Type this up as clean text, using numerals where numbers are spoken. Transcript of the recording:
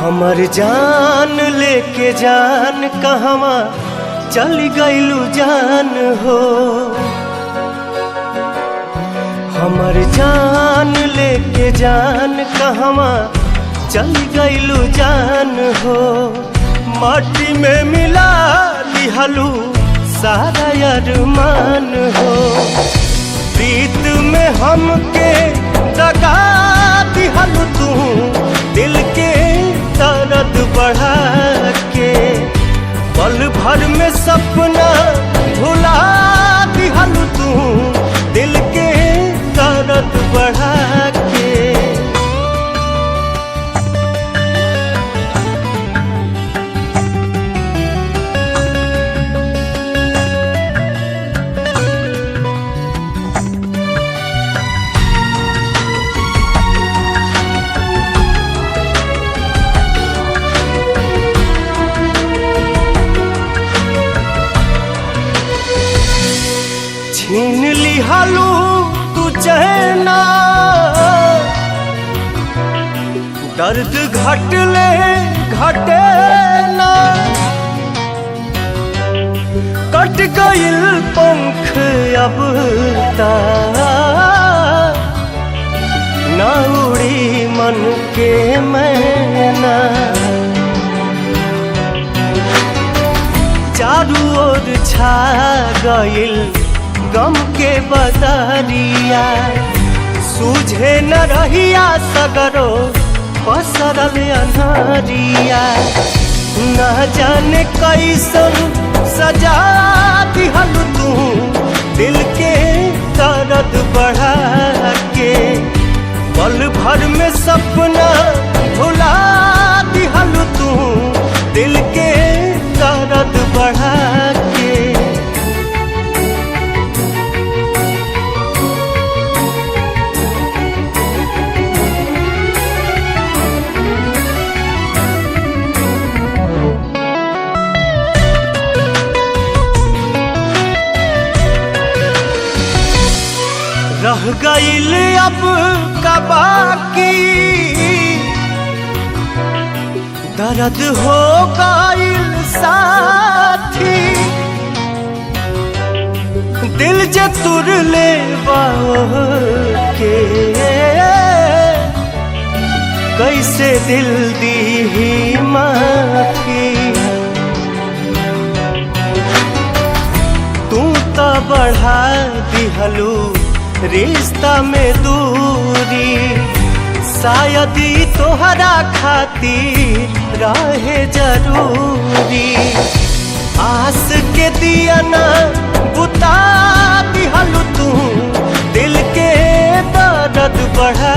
हमर जान लेके जान कहवा चल गइलू जान हो। हमर जान लेके जान कहवा चल गइलू जान हो। माटी में मिला दिहलू सारा अरमान हो। प्रीत में हमके दगा दिहलू तू दिल के दर्द बढ़ा के। पल भर में सपना भुला दिहलू तू दिल के दर्द बढ़ा के। छीन लिहलू तू चैना दर्द घटले घटे ना। कट गइल पंख अब ता ना उड़ी मन के मैना। चारू ओर छा गइल गम के बदरिया। सूझे न रहिया सगरो पसरल अनहरिया। न जाने कैसन सजा दिहलू तू दिल के दर्द बढ़ा के। पल भर में सपना भुला दिहलू तू दिल के दर्द बढ़ा के। रह गइल अब का बाकी दर्द हो गइल साथी। दिल जे तुर ले के कैसे दिल दी ही माफी। तू तो बढ़ा दिहलू रिश्ता में दूरी। शायद ही तोहरा खातिर रहे जरूरी। आस के दिया ना बुता दिहलू तू दिल के दर्द बढ़ा